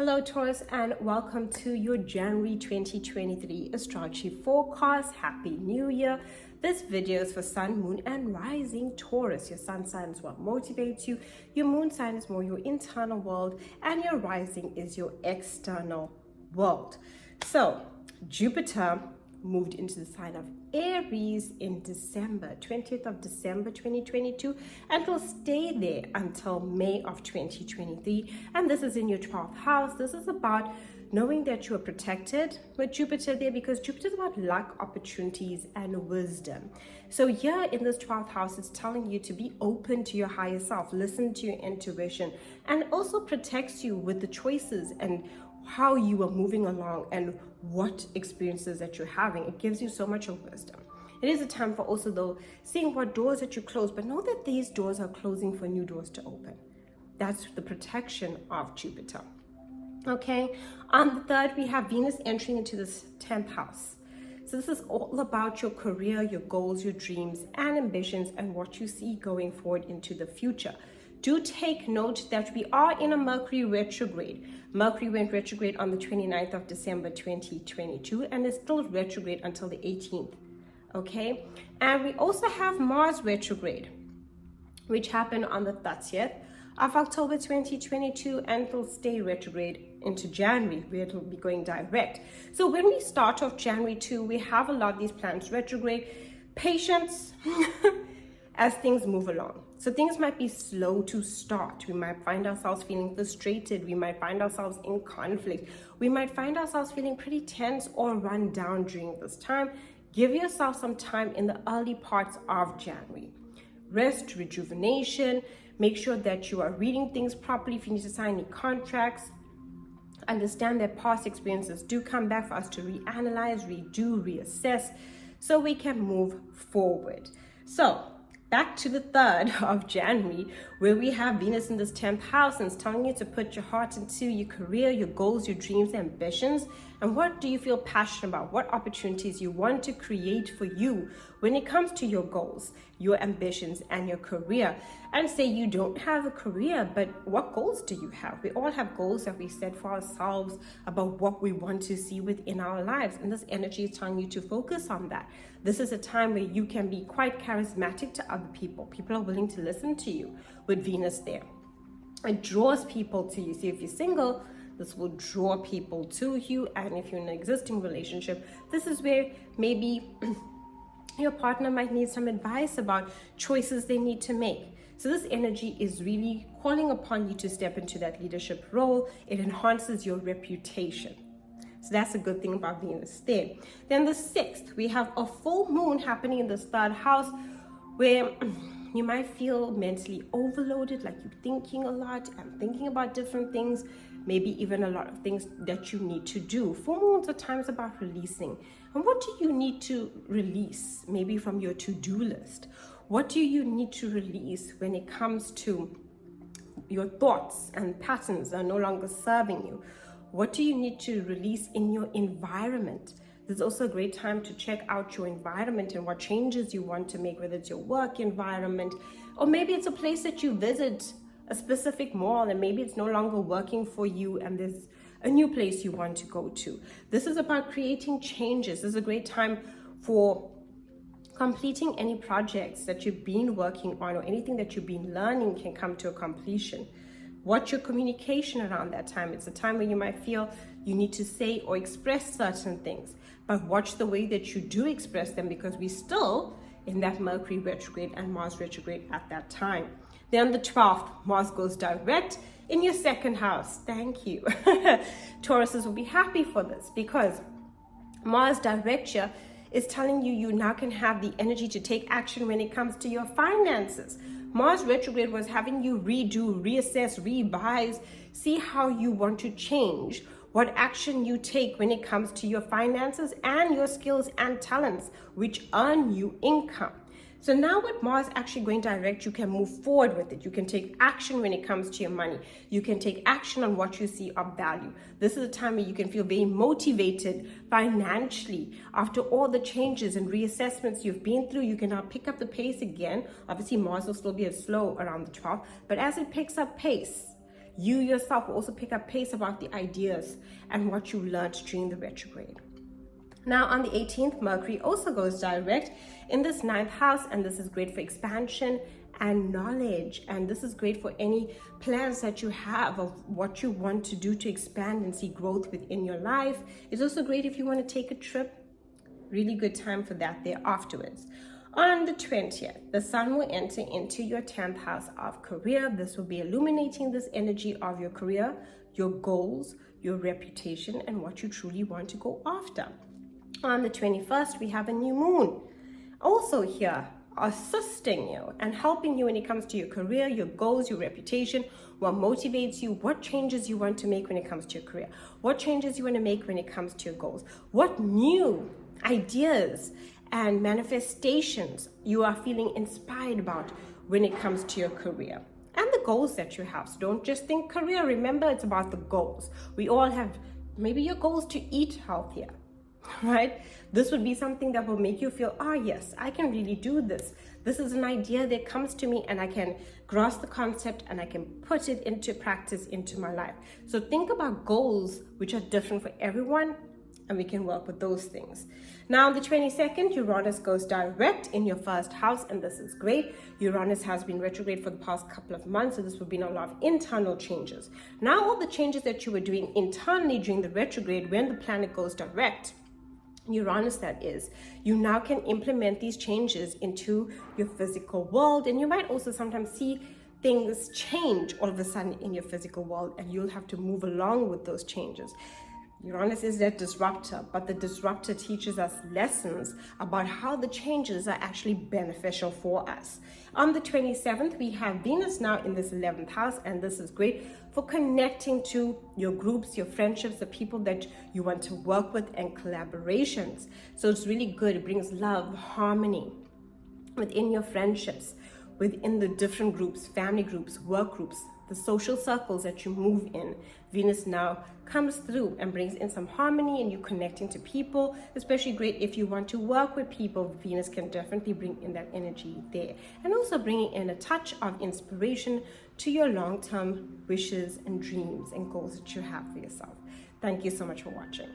Hello Taurus, and welcome to your January 2023 astrology forecast. Happy New Year. This video is for Sun, Moon and Rising Taurus. Your sun sign is what motivates you, your moon sign is more your internal world, and your rising is your external world. So Jupiter moved into the sign of Aries in December, 20th of December 2022, and will stay there until May of 2023. And this is in your 12th house. This is about knowing that you are protected with Jupiter there, because Jupiter is about luck, opportunities, and wisdom. So here in this 12th house, it's telling you to be open to your higher self, listen to your intuition, and also protects you with the choices and how you are moving along and what experiences that you're having. It gives you so much of wisdom. It is a time for also though seeing what doors that you close, but know that these doors are closing for new doors to open. That's the protection of Jupiter. Okay, on the 3rd we have Venus entering into this 10th house. So this is all about your career, your goals, your dreams and ambitions, and what you see going forward into the future. Do take note that we are in a Mercury retrograde. Mercury went retrograde on the 29th of December 2022 and is still retrograde until the 18th. Okay, and we also have Mars retrograde, which happened on the 30th of October 2022 and will stay retrograde into January, where it will be going direct. So when we start off January 2, we have a lot of these planets retrograde. Patience as things move along. So things might be slow to start. We might find ourselves feeling frustrated. We might find ourselves in conflict. We might find ourselves feeling pretty tense or run down during this time. Give yourself some time in the early parts of January. Rest, rejuvenation, make sure that you are reading things properly. If you need to sign any contracts, understand that past experiences do come back for us to reanalyze, redo, reassess, so we can move forward. So back to the 3rd of January, where we have Venus in this 10th house, and it's telling you to put your heart into your career, your goals, your dreams, ambitions, and what do you feel passionate about? What opportunities you want to create for you when it comes to your goals, your ambitions, and your career. And say you don't have a career, but what goals do you have? We all have goals that we set for ourselves about what we want to see within our lives, and this energy is telling you to focus on that. This is a time where you can be quite charismatic to other people. People are willing to listen to you with Venus there. It draws people to you. See, if you're single, this will draw people to you. And if you're in an existing relationship, this is where maybe your partner might need some advice about choices they need to make. So this energy is really calling upon you to step into that leadership role. It enhances your reputation. So that's a good thing about Venus there. Then the 6th, we have a full moon happening in this 3rd house, where you might feel mentally overloaded, like you're thinking a lot and thinking about different things, maybe even a lot of things that you need to do. Full moons are times about releasing. And what do you need to release? Maybe from your to-do list. What do you need to release when it comes to your thoughts and patterns are no longer serving you? What do you need to release in your environment? There's also a great time to check out your environment and what changes you want to make, whether it's your work environment, or maybe it's a place that you visit, a specific mall, and maybe it's no longer working for you and there's a new place you want to go to. This is about creating changes. This is a great time for completing any projects that you've been working on, or anything that you've been learning can come to a completion. Watch your communication around that time. It's a time where you might feel you need to say or express certain things, but watch the way that you do express them, because we're still in that Mercury retrograde and Mars retrograde at that time. Then on the 12th, Mars goes direct in your 2nd house. Thank you. Tauruses will be happy for this, because Mars direct here is telling you you now can have the energy to take action when it comes to your finances. Mars retrograde was having you redo, reassess, revise, see how you want to change, what action you take when it comes to your finances and your skills and talents, which earn you income. So now with Mars actually going direct, you can move forward with it. You can take action when it comes to your money. You can take action on what you see of value. This is a time where you can feel very motivated financially. After all the changes and reassessments you've been through, you can now pick up the pace again. Obviously, Mars will still be slow around the 12th, but as it picks up pace, You yourself will also pick up pace about the ideas and what you learned during the retrograde. Now on the 18th, Mercury also goes direct in this 9th house, and this is great for expansion and knowledge. And this is great for any plans that you have of what you want to do to expand and see growth within your life. It's also great if you want to take a trip. Really good time for that there afterwards. On the 20th, the sun will enter into your 10th house of career. This will be illuminating this energy of your career, your goals, your reputation, and what you truly want to go after. On the 21st, we have a new moon. Also here, assisting you and helping you when it comes to your career, your goals, your reputation, what motivates you, what changes you want to make when it comes to your career, what changes you want to make when it comes to your goals, what new ideas and manifestations you are feeling inspired about when it comes to your career and the goals that you have. So don't just think career. Remember, it's about the goals. We all have maybe your goals to eat healthier, right? This would be something that will make you feel, yes, I can really do this. This is an idea that comes to me and I can grasp the concept and I can put it into practice into my life. So think about goals which are different for everyone, and we can work with those things. Now on the 22nd, Uranus goes direct in your first house, and this is great. Uranus has been retrograde for the past couple of months, so this will be a lot of internal changes. Now all the changes that you were doing internally during the retrograde, when the planet goes direct, Uranus that is, you now can implement these changes into your physical world, and you might also sometimes see things change all of a sudden in your physical world, and you'll have to move along with those changes. Uranus is that disruptor, but the disruptor teaches us lessons about how the changes are actually beneficial for us. On the 27th, we have Venus now in this 11th house, and this is great for connecting to your groups, your friendships, the people that you want to work with, and collaborations. So it's really good. It brings love, harmony within your friendships, within the different groups, family groups, work groups, the social circles that you move in. Venus now comes through and brings in some harmony, and you connecting to people, especially great if you want to work with people. Venus can definitely bring in that energy there, and also bringing in a touch of inspiration to your long-term wishes and dreams and goals that you have for yourself. Thank you so much for watching.